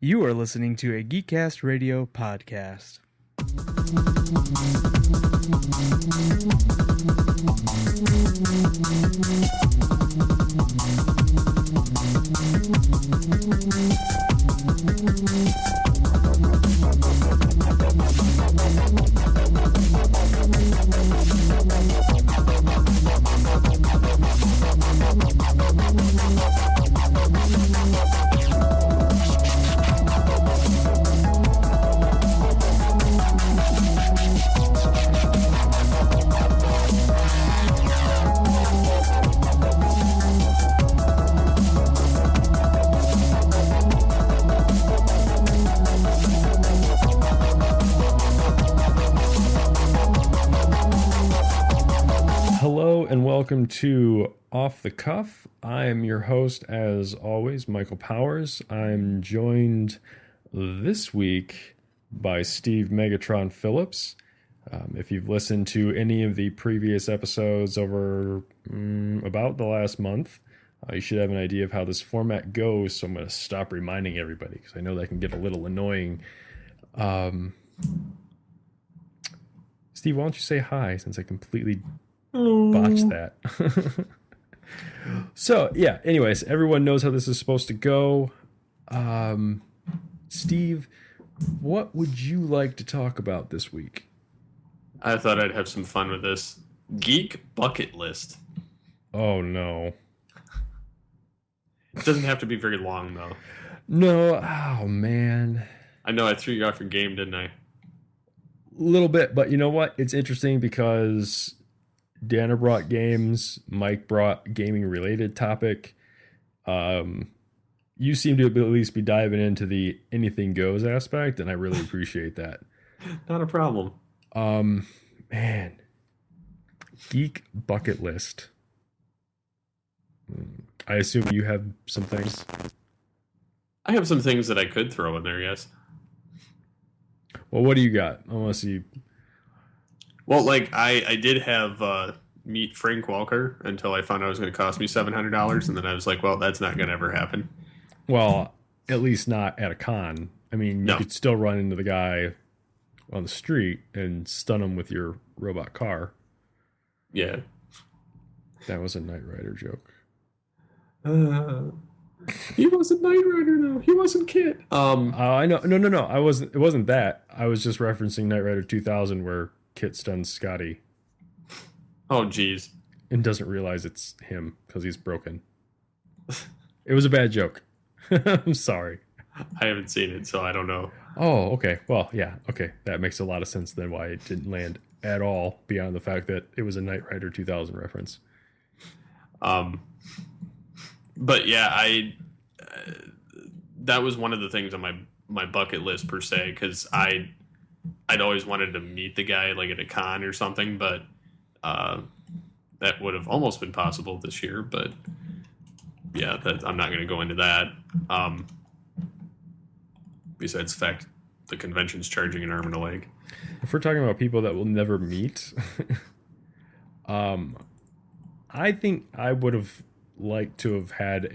You are listening to a Geekcast Radio podcast. Hello and welcome to Off the Cuff. I am your host, as always, Michael Powers. I'm joined this week by Steve Megatron Phillips. If you've listened to any of the previous episodes over about the last month, you should have an idea of how this format goes, so I'm going to stop reminding everybody because I know that can get a little annoying. Steve, why don't you say hi since I completely botched that. So, yeah, anyways, everyone knows how this is supposed to go. Steve, what would you like to talk about this week? I thought I'd have some fun with this. Geek bucket list. Oh, no. It doesn't have to be very long, though. No, oh, man. I know I threw you off your game, didn't I? A little bit, but you know what? It's interesting because Dana brought games, Mike brought gaming-related topic. You seem to at least be diving into the anything goes aspect, and I really appreciate that. Not a problem. Man. Geek bucket list. I assume you have some things. I have some things that I could throw in there, yes. Well, what do you got? I want to see. Well, like, I did have meet Frank Welker until I found out it was going to cost me $700, and then I was like, well, that's not going to ever happen. Well, at least not at a con. I mean, you could still run into the guy on the street and stun him with your robot car. Yeah. That was a Knight Rider joke. He wasn't Knight Rider, though. He wasn't Kit. I know. No. It wasn't that. I was just referencing Knight Rider 2000 where Kit stuns Scotty. Oh, geez. And doesn't realize it's him because he's broken. It was a bad joke. I'm sorry. I haven't seen it, so I don't know. Oh, okay. Well, yeah. Okay. That makes a lot of sense then why it didn't land at all beyond the fact that it was a Knight Rider 2000 reference. But yeah, that was one of the things on my bucket list per se, because I'd always wanted to meet the guy like at a con or something, but that would have almost been possible this year. But yeah, I'm not going to go into that. Besides the fact the convention's charging an arm and a leg. If we're talking about people that will never meet, I think I would have liked to have had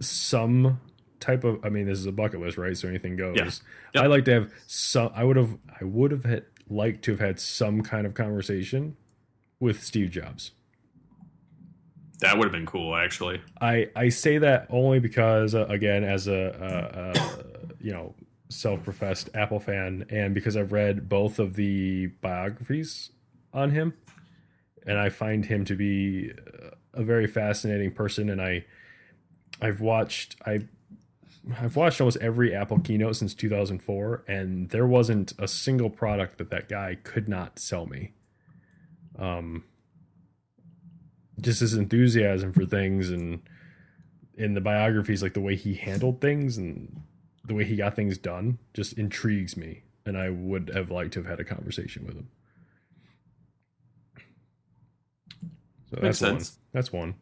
some type of. I mean, this is a bucket list, right? So anything goes. Yeah. Yep. I'd like to have some. I would have liked to have had some kind of conversation with Steve Jobs. That would have been cool, actually. I say that only because, again, as a self-professed Apple fan, and because I've read both of the biographies on him, and I find him to be a very fascinating person. And I've watched almost every Apple keynote since 2004, and there wasn't a single product that guy could not sell me. Just his enthusiasm for things, and in the biographies, like the way he handled things and the way he got things done just intrigues me. And I would have liked to have had a conversation with him. So Makes sense. That's one.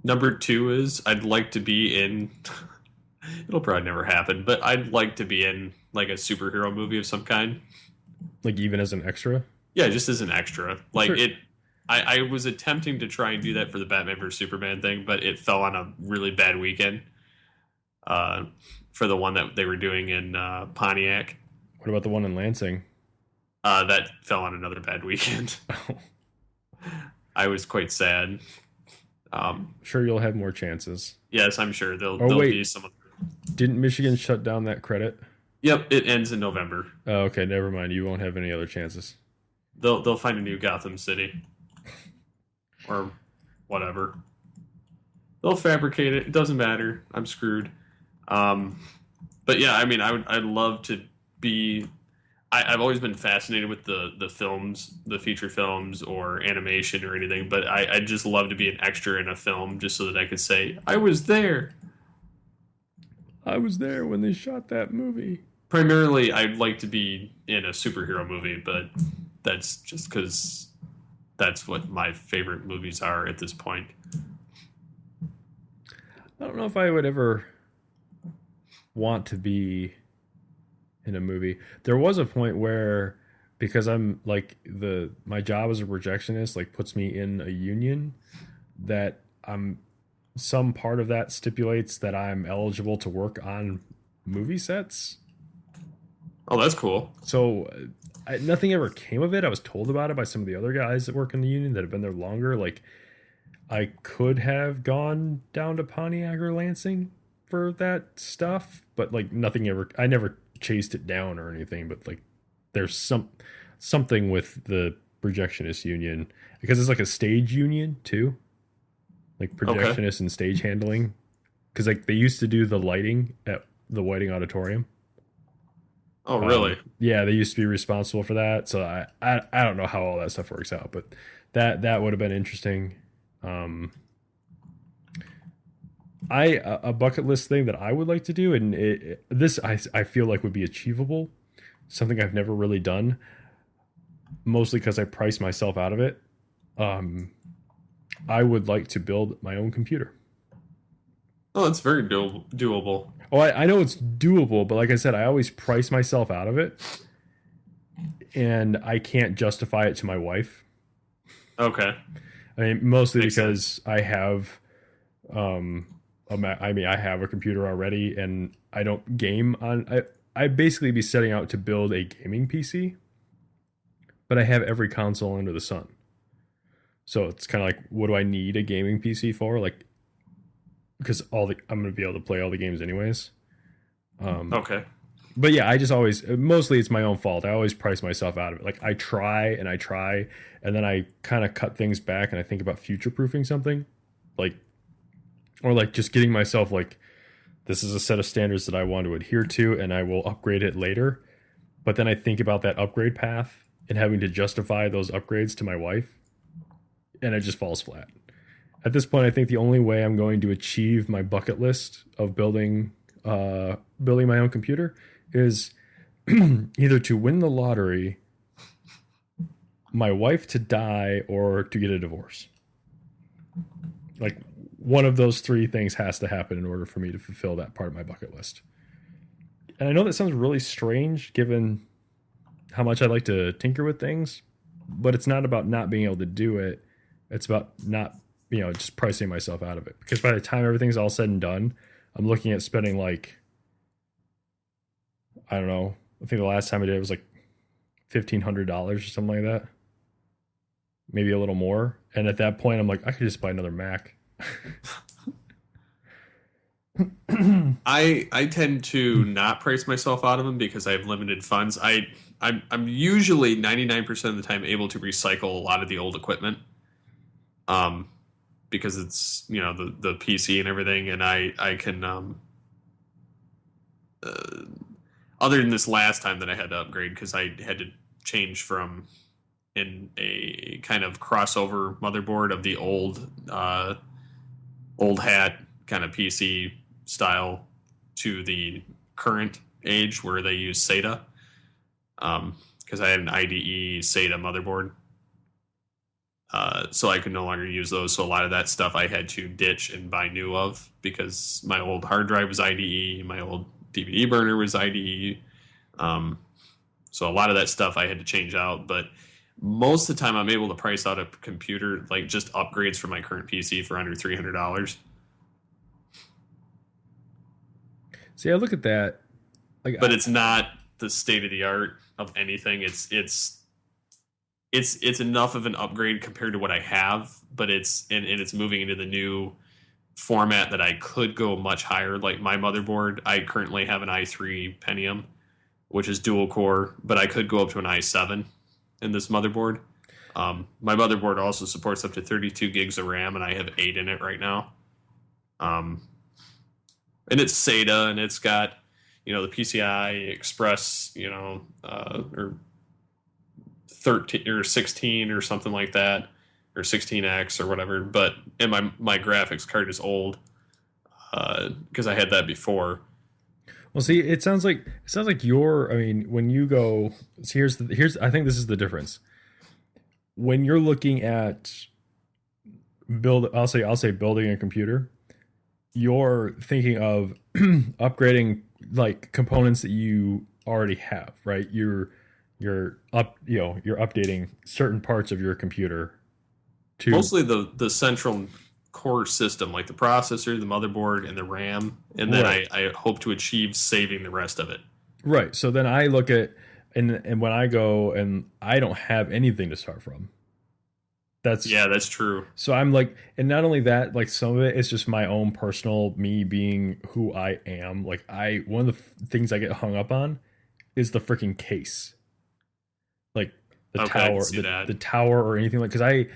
Number two is I'd like to be in. It'll probably never happen, but I'd like to be in like a superhero movie of some kind. Like even as an extra? Yeah, just as an extra. Like sure. I was attempting to try and do that for the Batman vs Superman thing, but it fell on a really bad weekend. Uh, for the one that they were doing in Pontiac, What about the one in Lansing? that fell on another bad weekend. I was quite sad. Sure, you'll have more chances. Yes, I'm sure Oh there'll wait, be some. didn't Michigan shut down that credit? Yep, it ends in November. Oh, okay, never mind. You won't have any other chances. They'll find a new Gotham City or whatever. They'll fabricate it. It doesn't matter. I'm screwed. But yeah, I mean, I'd love to be. I've always been fascinated with the films, the feature films or animation or anything. But I'd just love to be an extra in a film, just so that I could say I was there. I was there when they shot that movie. Primarily, I'd like to be in a superhero movie, but that's just because that's what my favorite movies are at this point. I don't know if I would ever want to be in a movie. There was a point where, because I'm like my job as a projectionist like puts me in a union, that I'm some part of that stipulates that I'm eligible to work on movie sets. Oh, that's cool. So nothing ever came of it. I was told about it by some of the other guys that work in the union that have been there longer. Like, I could have gone down to Pontiac or Lansing for that stuff, but like nothing ever. I never chased it down or anything. But like, there's something with the projectionist union because it's like a stage union too, like projectionist and stage handling. Because like they used to do the lighting at the Whiting Auditorium. Oh, really? Yeah, they used to be responsible for that. So I don't know how all that stuff works out, but that would have been interesting. A bucket list thing that I would like to do, and this I feel like would be achievable, something I've never really done, mostly because I price myself out of it. I would like to build my own computer. Oh, that's very doable. Oh, I know it's doable, but like I said, I always price myself out of it, and I can't justify it to my wife. Okay. I mean, mostly Makes because sense. I have, I have a computer already, and I don't game on. I basically be setting out to build a gaming PC, but I have every console under the sun. So it's kind of like, what do I need a gaming PC for? Like, because I'm going to be able to play all the games anyways. Okay. But yeah, I just always, mostly it's my own fault. I always price myself out of it. Like I try, and then I kind of cut things back and I think about future proofing something, like, or like just getting myself like, this is a set of standards that I want to adhere to, and I will upgrade it later. But then I think about that upgrade path and having to justify those upgrades to my wife, and it just falls flat. At this point, I think the only way I'm going to achieve my bucket list of building my own computer is either to win the lottery, my wife to die, or to get a divorce. Like, one of those three things has to happen in order for me to fulfill that part of my bucket list. And I know that sounds really strange given how much I like to tinker with things, but it's not about not being able to do it. It's about not, just pricing myself out of it. Because by the time everything's all said and done, I'm looking at spending like, I don't know, I think the last time I did it was like $1,500 or something like that. Maybe a little more. And at that point, I'm like, I could just buy another Mac. I tend to not price myself out of them because I have limited funds. I'm usually 99% of the time able to recycle a lot of the old equipment. Because it's the PC and everything, and I can other than this last time that I had to upgrade because I had to change from in a kind of crossover motherboard of the old hat kind of PC style to the current age where they use SATA, because I had an IDE SATA motherboard. So I could no longer use those. So a lot of that stuff I had to ditch and buy new of because my old hard drive was IDE, my old DVD burner was IDE. So a lot of that stuff I had to change out. But Most of the time, I'm able to price out a computer like just upgrades from my current PC for under $300. See, I look at that. Like, But it's not the state of the art of anything. It's enough of an upgrade compared to what I have, but it's moving into the new format that I could go much higher. Like my motherboard, I currently have an i3 Pentium, which is dual core, but I could go up to an i7 in this motherboard. My motherboard also supports up to 32 gigs of RAM, and I have 8 in it right now. Um, and it's SATA, and it's got the PCI Express, or 13 or 16 or something like that, or 16X or whatever. But and my graphics card is old because I had that before. well, see, it sounds like your. I mean, when you go, so here's. I think this is the difference. When you're looking at I'll say building a computer, you're thinking of upgrading like components that you already have, right? You're updating certain parts of your computer to Mostly the central core system, like the processor, the motherboard, and the RAM, and then right. I hope to achieve saving the rest of it. Right. So then I look at and when I go and I don't have anything to start from. That's Yeah, that's true. so I'm like, and not only that, like some of it is just my own personal me being who I am. Like one of the things I get hung up on is the freaking case, like the Okay, I can tower, see that. the tower or anything like. Because I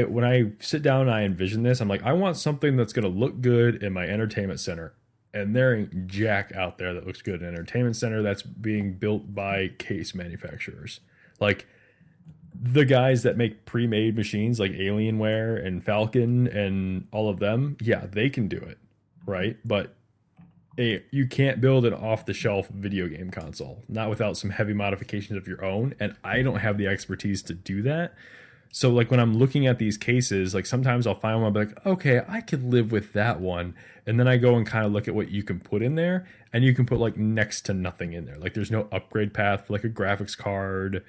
when I sit down and I envision this, I'm like, I want something that's gonna look good in my entertainment center. And there ain't jack out there that looks good in an entertainment center that's being built by case manufacturers. Like the guys that make pre-made machines like Alienware and Falcon and all of them, yeah, they can do it, right? But you can't build an off-the-shelf video game console, not without some heavy modifications of your own, and I don't have the expertise to do that. So like when I'm looking at these cases, like sometimes I'll find one, I'll be like, okay, I could live with that one. And then I go and kind of look at what you can put in there, and you can put like next to nothing in there. Like there's no upgrade path for like a graphics card,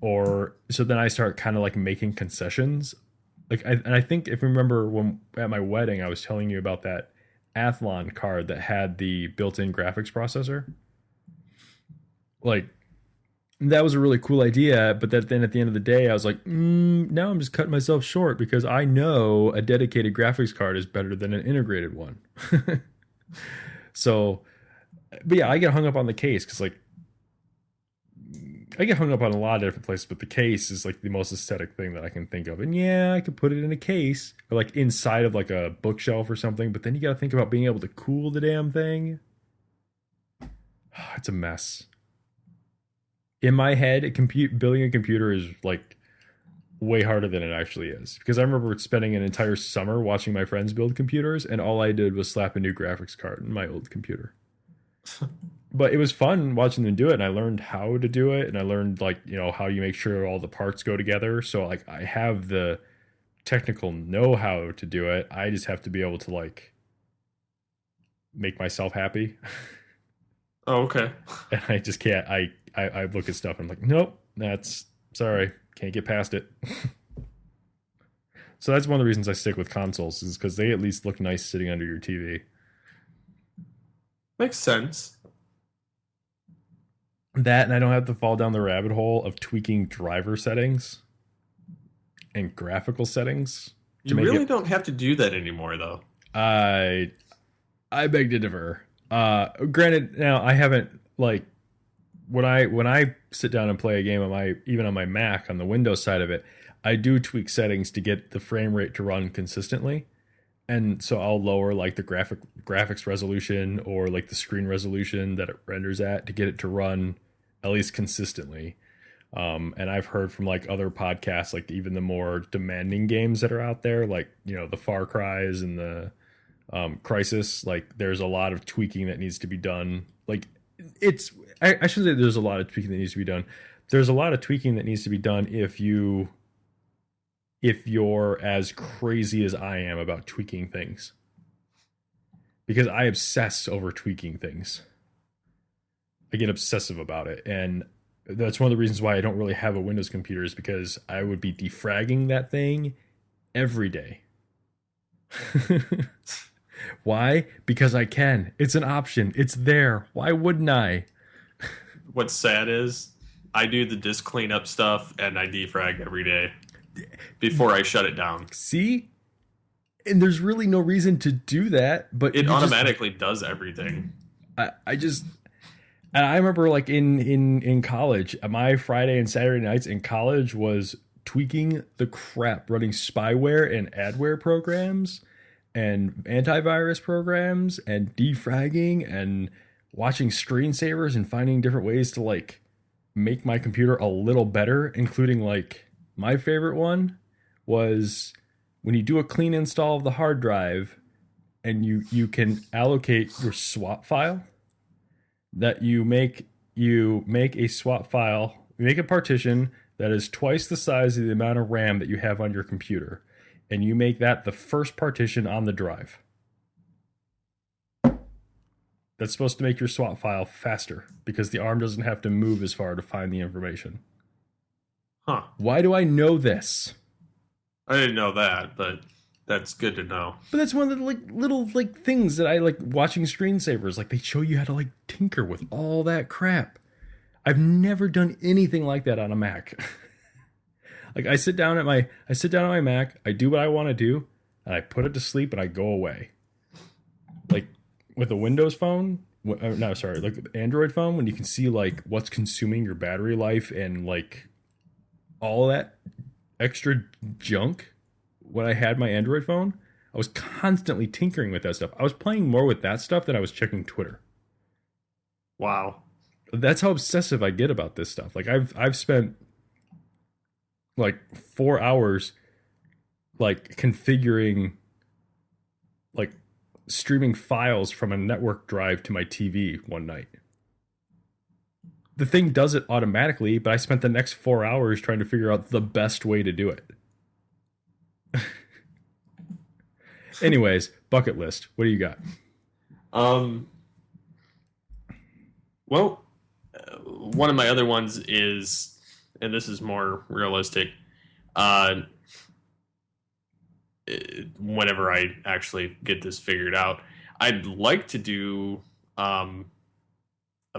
or so then I start kind of like making concessions. And I think if you remember when at my wedding, I was telling you about that Athlon card that had the built-in graphics processor. Like that was a really cool idea, but then at the end of the day, I was like, now I'm just cutting myself short because I know a dedicated graphics card is better than an integrated one. So, but yeah, I get hung up on the case because like I get hung up on a lot of different places, but the case is like the most aesthetic thing that I can think of. And yeah, I could put it in a case or like inside of like a bookshelf or something, but then you got to think about being able to cool the damn thing. It's a mess. In my head, building a computer is like way harder than it actually is because I remember spending an entire summer watching my friends build computers, and all I did was slap a new graphics card in my old computer. But it was fun watching them do it, and I learned how to do it, and I learned like how you make sure all the parts go together. So like I have the technical know-how to do it. I just have to be able to like make myself happy. Oh, okay. And I just can't. I look at stuff and I'm like, nope, that's sorry, can't get past it. So that's one of the reasons I stick with consoles is because they at least look nice sitting under your TV. Makes sense. That, and I don't have to fall down the rabbit hole of tweaking driver settings and graphical settings to You make really it. don't have to do that anymore, though. I I beg to differ. Granted, now I haven't like when I sit down and play a game on my even on my Mac on the Windows side of it, I do tweak settings to get the frame rate to run consistently. And so I'll lower like the graphics resolution or like the screen resolution that it renders at to get it to run at least consistently. And I've heard from like other podcasts, like even the more demanding games that are out there, like the Far Cries and the Crisis, like there's a lot of tweaking that needs to be done. Like I shouldn't say there's a lot of tweaking that needs to be done. There's a lot of tweaking that needs to be done if you're as crazy as I am about tweaking things. Because I obsess over tweaking things. I get obsessive about it. And That's one of the reasons why I don't really have a Windows computer, is because I would be defragging that thing every day. Why? Because I can. It's an option. It's there. Why wouldn't I? What's sad is I do the disk cleanup stuff and I defrag every day before I shut it down. See? And there's really no reason to do that, but It automatically does everything. I just, and I remember like in college, my Friday and Saturday nights in college was tweaking the crap, running spyware and adware programs and antivirus programs and defragging and watching screensavers and finding different ways to like make my computer a little better, including like my favorite one was when you do a clean install of the hard drive and you can allocate your swap file, that you make a swap file, you make a partition that is twice the size of the amount of RAM that you have on your computer, and you make that the first partition on the drive. That's supposed to make your swap file faster because the ARM doesn't have to move as far to find the information. Huh. Why do I know this? I didn't know that, but that's good to know. But that's one of the like little like things that I like watching screensavers. Like they show you how to like tinker with all that crap. I've never done anything like that on a Mac. Like I sit down at my Mac, I do what I want to do, and I put it to sleep and I go away. Like with a Windows phone, like Android phone, when you can see like what's consuming your battery life and like all that extra junk. When I had my Android phone, I was constantly tinkering with that stuff. I was playing more with that stuff than I was checking Twitter. Wow. That's how obsessive I get about this stuff. Like I've spent like 4 hours like configuring like streaming files from a network drive to my TV one night. The thing does it automatically, but I spent the next 4 hours trying to figure out the best way to do it. Anyways, bucket list. What do you got? Well, one of my other ones is, and this is more realistic, whenever I actually get this figured out, I'd like to do a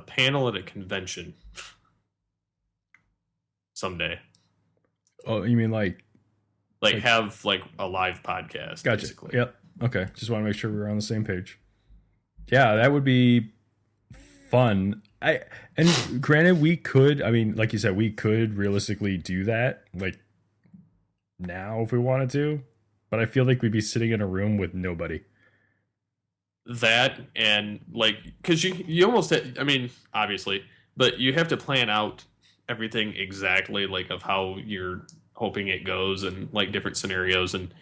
panel at a convention someday. Oh, you mean like have like a live podcast? Gotcha. Basically. Yep. Okay. Just want to make sure we're on the same page. Yeah, that would be fun. And granted, we could, I mean, like you said, we could realistically do that like now if we wanted to, but I feel like we'd be sitting in a room with nobody. That and like, because you almost, I mean, obviously, but you have to plan out everything exactly like of how you're hoping it goes and like different scenarios, and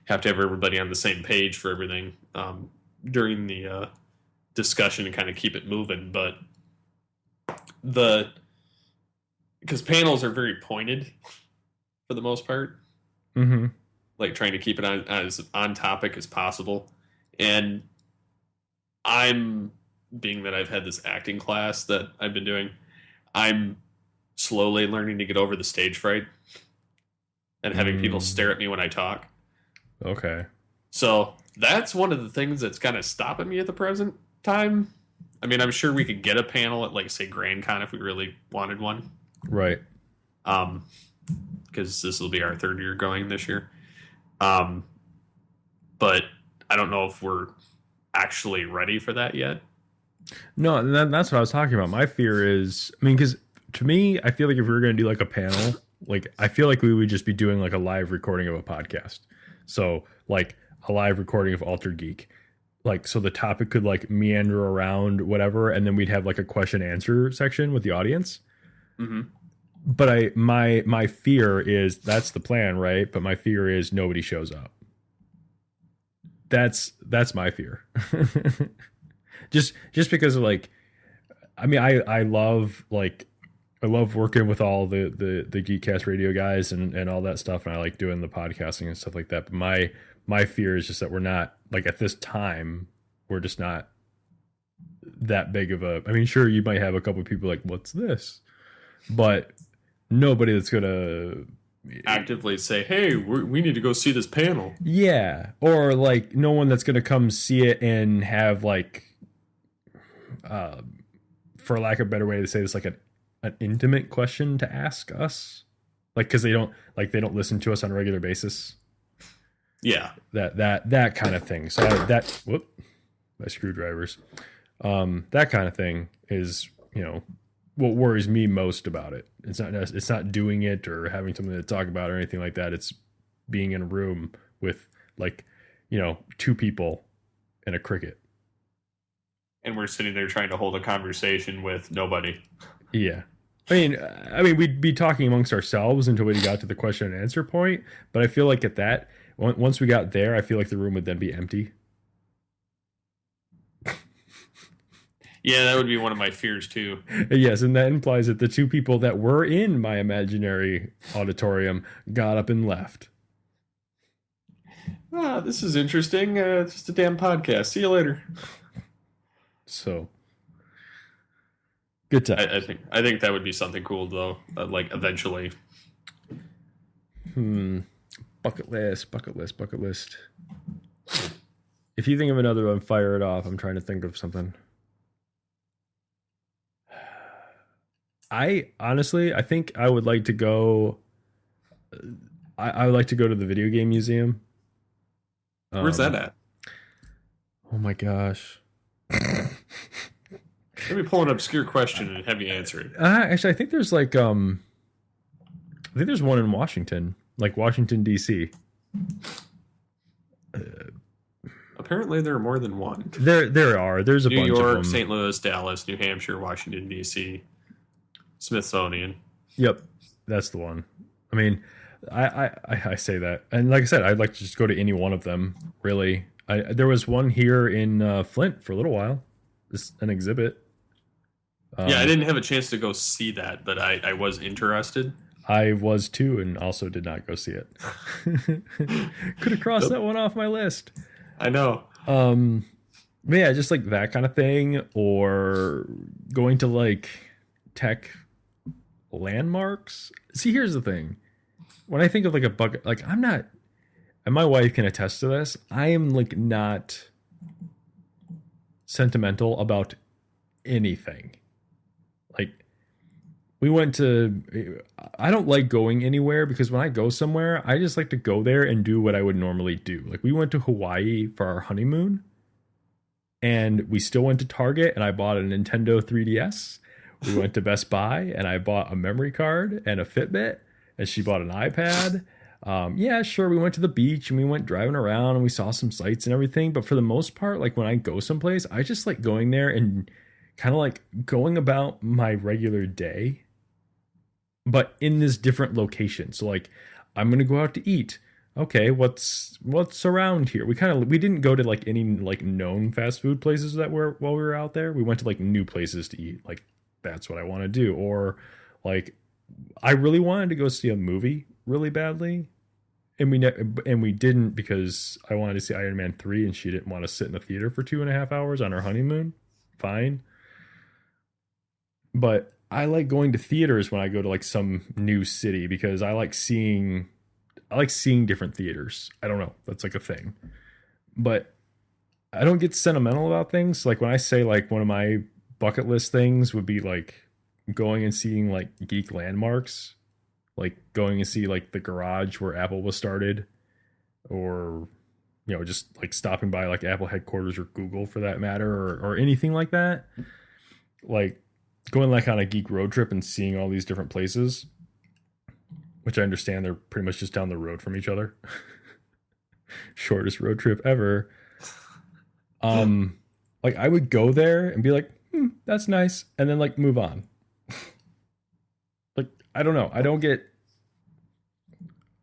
have to have everybody on the same page for everything during the discussion and kind of keep it moving. But because panels are very pointed for the most part, like trying to keep it as on topic as possible. And I'm, being that I've had this acting class that I've been doing, I'm slowly learning to get over the stage fright and having people stare at me when I talk. Okay. So that's one of the things that's kind of stopping me at the present time. I mean, I'm sure we could get a panel at, like, say, Grand Con if we really wanted one. Right. Because this will be our third year going this year. But I don't know if we're actually ready for that yet. No, that's what I was talking about. My fear is, I mean, because to me, I feel like if we were going to do like a panel, like I feel like we would just be doing like a live recording of a podcast. So like a live recording of Altered Geek. Like, so the topic could like meander around whatever, and then we'd have like a question answer section with the audience. Mm-hmm. But my fear is that's the plan, right? But my fear is nobody shows up. That's my fear. just because of like, I mean, I love working with all the Geekcast radio guys and all that stuff, and I like doing the podcasting and stuff like that. But my fear is just that we're not, like, at this time, we're just not that big of a, I mean, sure, you might have a couple of people like, what's this? but nobody that's gonna, Actively say, hey, we need to go see this panel. yeah, or like no one that's gonna come see it and have like, uh, for lack of a better way to say this, like an intimate question to ask us, like because they don't listen to us on a regular basis. Yeah. That kind of thing. So whoop, my screwdrivers. That kind of thing is, what worries me most about it. It's not doing it or having something to talk about or anything like that. It's being in a room with like, two people and a cricket. And we're sitting there trying to hold a conversation with nobody. Yeah. I mean, we'd be talking amongst ourselves until we got to the question and answer point. But I feel like at that, once we got there, I feel like the room would then be empty. Yeah, that would be one of my fears too. Yes, and that implies that the two people that were in my imaginary auditorium got up and left. This is interesting. It's just a damn podcast. See you later. So, good time. I think that would be something cool though. Like eventually. Bucket list. If you think of another one, fire it off. I'm trying to think of something. I think I would like to go. I would like to go to the video game museum. Where's that at? Oh my gosh. Let me pull an obscure question and have you answer it. Actually, I think there's like I think there's one in Washington, like Washington D.C. Apparently, there are more than one. There are. There's a New bunch of York, them. St. Louis, Dallas, New Hampshire, Washington D.C., Smithsonian. Yep, that's the one. I mean, I say that, and like I said, I'd like to just go to any one of them. Really, there was one here in Flint for a little while. Just an exhibit. Yeah, I didn't have a chance to go see that, but I was interested. I was too, and also did not go see it. Could have crossed that one off my list. I know. But yeah, just like that kind of thing, or going to like tech landmarks. See, here's the thing. When I think of like a bucket, like I'm not, and my wife can attest to this, I am like not sentimental about anything. Like we went to, I don't like going anywhere because when I go somewhere, I just like to go there and do what I would normally do. Like we went to Hawaii for our honeymoon and we still went to Target and I bought a Nintendo 3DS. We went to Best Buy and I bought a memory card and a Fitbit and she bought an iPad. Yeah, sure. We went to the beach and we went driving around and we saw some sights and everything. But for the most part, like when I go someplace, I just like going there and kind of like going about my regular day, but in this different location. So like, I'm going to go out to eat. Okay. What's around here? We didn't go to like any like known fast food places while we were out there. We went to like new places to eat. Like that's what I want to do. Or like, I really wanted to go see a movie really badly. And we didn't because I wanted to see Iron Man 3 and she didn't want to sit in the theater for 2.5 hours on our honeymoon. Fine. But I like going to theaters when I go to like some new city because I like seeing different theaters. I don't know. That's like a thing. But I don't get sentimental about things. Like when I say like one of my bucket list things would be like going and seeing like geek landmarks, like going and see like the garage where Apple was started, or just like stopping by like Apple headquarters or Google for that matter, or anything like that. Like going like on a geek road trip and seeing all these different places, which I understand they're pretty much just down the road from each other. Shortest road trip ever. Like I would go there and be like, that's nice, and then like move on. Like I don't know. I don't get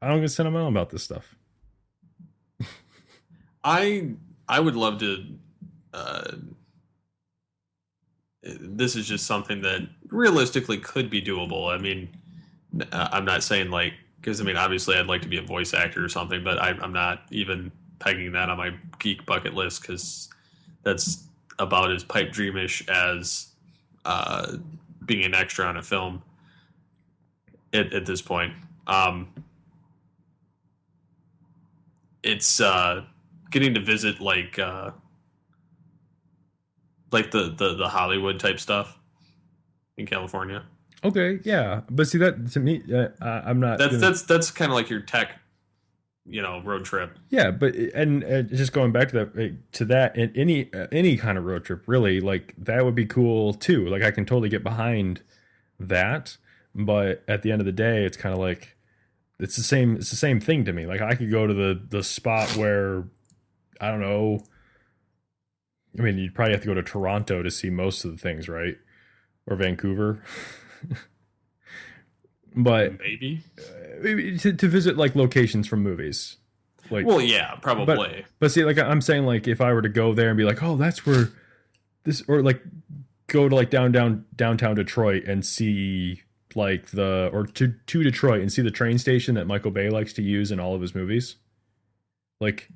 sentimental about this stuff. I would love to. This is just something that realistically could be doable. I mean, I'm not saying like, because I mean, obviously, I'd like to be a voice actor or something, but I'm not even pegging that on my geek bucket list because that's about as pipe dreamish as being an extra on a film. at this point. It's getting to visit like the Hollywood type stuff in California. Okay, yeah, but see that to me, I'm not That's gonna. that's kind of like your tech, road trip. Yeah, but and just going back to that, in any kind of road trip, really, like that would be cool too. Like I can totally get behind that, but at the end of the day, it's kind of like it's the same thing to me. Like I could go to the spot where I don't know. I mean, you'd probably have to go to Toronto to see most of the things, right? Or Vancouver. But Maybe. to visit like locations from movies. Like, Well, yeah, but probably. see, like I'm saying, like if I were to go there and be like, oh, that's where this, or like go to like downtown Detroit and see like or to Detroit and see the train station that Michael Bay likes to use in all of his movies. Like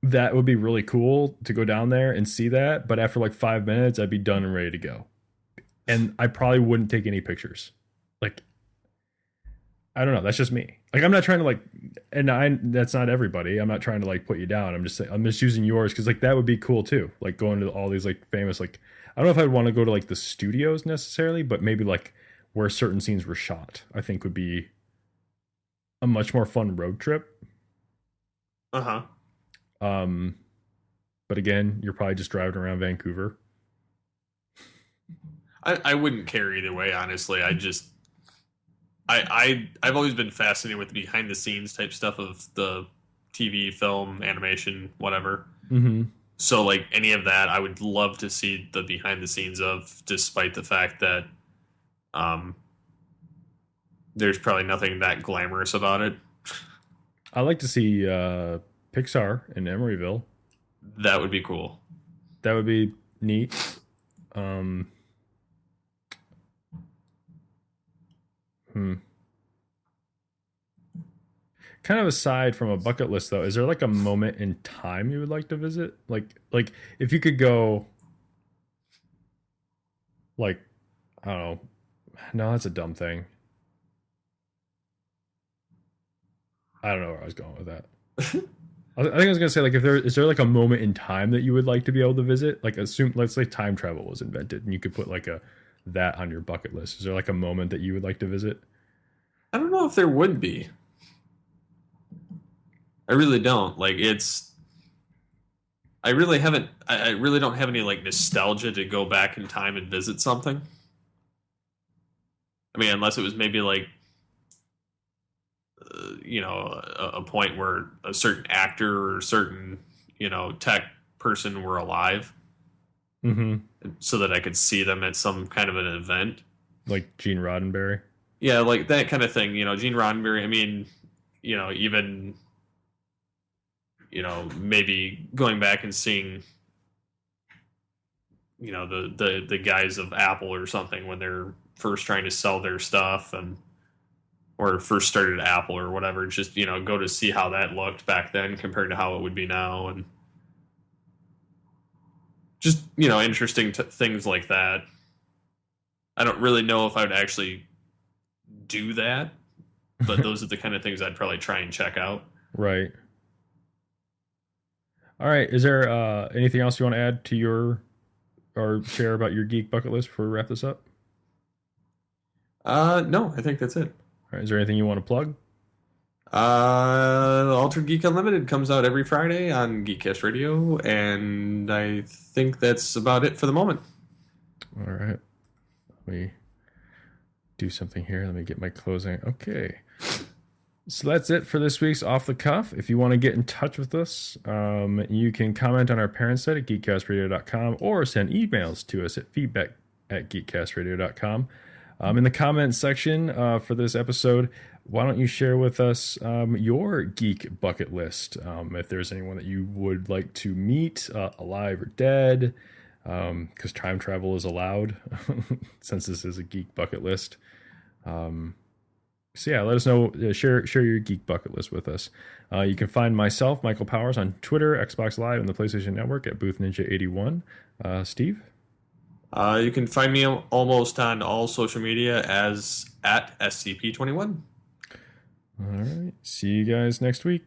that would be really cool to go down there and see that. But after like 5 minutes, I'd be done and ready to go, and I probably wouldn't take any pictures. Like I don't know. That's just me. Like I'm not trying to like, and that's not everybody. I'm not trying to like put you down. I'm just saying I'm just using yours because like that would be cool too. Like going to all these like famous like I don't know if I'd want to go to like the studios necessarily, but maybe like where certain scenes were shot. I think would be a much more fun road trip. Uh huh. Um, but again, you're probably just driving around Vancouver. I wouldn't care either way, honestly. I've always been fascinated with the behind the scenes type stuff of the TV, film, animation, whatever. Mm-hmm. So like any of that, I would love to see the behind the scenes of, despite the fact that um, there's probably nothing that glamorous about it. I like to see Pixar in Emeryville. That would be cool. That would be neat. Um, hmm. Kind of aside from a bucket list though, is there like a moment in time you would like to visit? Like if you could go like I don't know. No, that's a dumb thing. I don't know where I was going with that. I think I was gonna say like if there is there like a moment in time that you would like to be able to visit? Like assume let's say time travel was invented and you could put like a that on your bucket list. Is there like a moment that you would like to visit? I don't know if there would be. I really don't. Like it's. I really haven't. I really don't have any like nostalgia to go back in time and visit something. I mean, unless it was maybe like a point where a certain actor or a certain tech person were alive, Mm-hmm. so that I could see them at some kind of an event. Like Gene Roddenberry. Yeah, like that kind of thing. Gene Roddenberry. I mean, even maybe going back and seeing the guys of Apple or something when they're first trying to sell their stuff and or first started Apple or whatever. Just go to see how that looked back then compared to how it would be now, and just interesting things like that. I don't really know if I would actually do that, but those are the kind of things I'd probably try and check out. Right. All right. Is there anything else you want to add to your or share about your geek bucket list before we wrap this up? No, I think that's it. All right. Is there anything you want to plug? Altered Geek Unlimited comes out every Friday on Geekcast Radio, and I think that's about it for the moment. All right. Let me do something here. Let me get my closing. Okay. So that's it for this week's Off the Cuff. If you want to get in touch with us, you can comment on our parent site at geekcastradio.com or send emails to us at feedback@geekcastradio.com. In the comments section for this episode, why don't you share with us your geek bucket list? If there's anyone that you would like to meet, alive or dead, because time travel is allowed, since this is a geek bucket list. So yeah, let us know. Share your geek bucket list with us. You can find myself, Michael Powers, on Twitter, Xbox Live, and the PlayStation Network at Booth Ninja 81. Steve? You can find me almost on all social media as at SCP21. All right. See you guys next week.